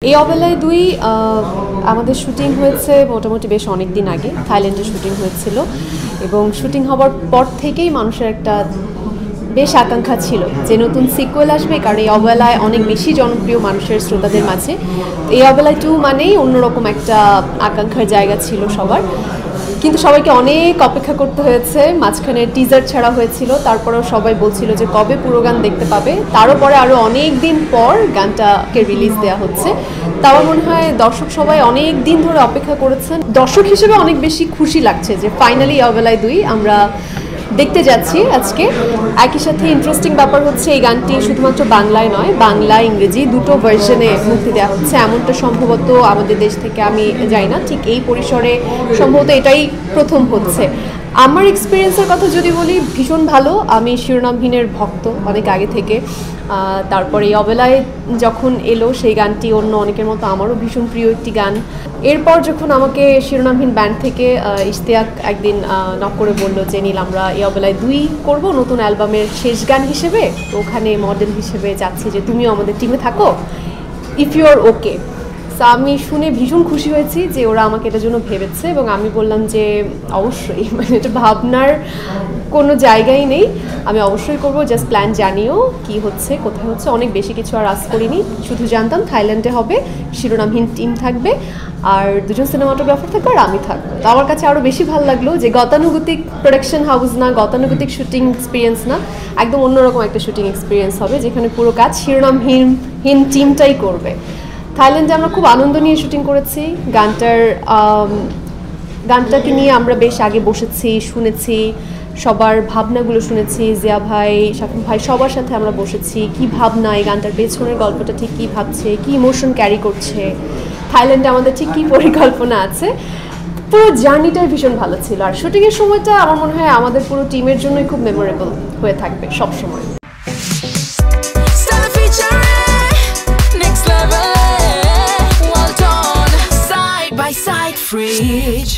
এই অবেলায় দুই আমাদের শুটিং হয়েছে মোটামুটি বেশ অনেক দিন আগে থাইল্যান্ডে শুটিং হয়েছিল এবং শুটিং হওয়ার পর থেকেই মানুষের একটা বেশ আকাঙ্ক্ষা ছিল যে নতুন সিকুয়েল আসবে, কারণ এই অবেলায় অনেক বেশি জনপ্রিয় মানুষের শ্রোতাদের মাঝে। এই অবেলায় 2 মানেই অন্যরকম একটা আকাঙ্ক্ষার জায়গা ছিল সবার, কিন্তু সবাইকে অনেক অপেক্ষা করতে হয়েছে। মাঝখানে টিজার ছাড়া হয়েছিল, তারপরেও সবাই বলছিল যে কবে পুরো গান দেখতে পাবে। তারও পরে আরও অনেক দিন পর গানটাকে রিলিজ দেওয়া হচ্ছে। তাও মনে হয় দর্শক সবাই অনেক দিন ধরে অপেক্ষা করেছেন। দর্শক হিসেবে অনেক বেশি খুশি লাগছে যে ফাইনালি অবেলায় 2 আমরা দেখতে যাচ্ছি আজকে। একই সাথে ইন্টারেস্টিং ব্যাপার হচ্ছে এই গানটি শুধুমাত্র বাংলায় নয়, বাংলা ইংরেজি দুটো ভার্সনে মুক্তি দেওয়া হচ্ছে। এমনটা সম্ভবত আমাদের দেশ থেকে আমি জানি না, ঠিক এই পরিসরে সম্ভবত এটাই প্রথম হচ্ছে। আমার এক্সপিরিয়েন্সের কথা যদি বলি, ভীষণ ভালো। আমি শিরোনামহীনের ভক্ত অনেক আগে থেকে। তারপরে এই অবেলায় যখন এলো সেই গানটি অন্য অনেকের মতো আমারও ভীষণ প্রিয় একটি গান। এরপর যখন আমাকে শিরোনামহীন ব্যান্ড থেকে ইশতিয়াক একদিন নক করে বললো যে নীল, আমরা এই অবেলায় 2 করব নতুন অ্যালবামের শেষ গান হিসেবে, তো ওখানে মডেল হিসেবে যাচ্ছি যে তুমিও আমাদের টিমে থাকো, if you are okay. So আমি শুনে ভীষণ খুশি হয়েছি যে ওরা আমাকে এটার জন্য ভেবেছে, এবং আমি বললাম যে অবশ্যই, মানে এটা ভাবনার কোনো জায়গাই নেই, আমি অবশ্যই করবো। জাস্ট প্ল্যান জানিও কি হচ্ছে, কোথায় হচ্ছে। অনেক বেশি কিছু আর আস করিনি, শুধু জানতাম থাইল্যান্ডে হবে, শিরোনামহীন টিম থাকবে, আর 2জন সিনেমাটোগ্রাফার থাকবে, আর আমি থাকবো। তো আমার কাছে আরও বেশি ভালো লাগলো যে গতানুগতিক প্রোডাকশন হাউস না, গতানুগতিক শুটিং এক্সপিরিয়েন্স না, একদম অন্যরকম একটা শুটিং এক্সপিরিয়েন্স হবে, যেখানে পুরো কাজ শিরোনামহীন টিমটাই করবে। থাইল্যান্ডে আমরা খুব আনন্দ নিয়ে শুটিং করেছি। গানটাকে নিয়ে আমরা বেশ আগে বসেছি, শুনেছি, সবার ভাবনাগুলো শুনেছি। জিয়া ভাই, শাফিন ভাই, সবার সাথে আমরা বসেছি। কি ভাবনা, এই গানটার পেছনের গল্পটা ঠিক কী ভাবছে, কী ইমোশন ক্যারি করছে, থাইল্যান্ডে আমাদের ঠিক কী পরিকল্পনা আছে। পুরো জার্নিটাই ভীষণ ভালো ছিল। আর শুটিংয়ের সময়টা আমার মনে হয় আমাদের পুরো টিমের জন্যই খুব মেমোরেবল হয়ে থাকবে সবসময়। Side by side fridge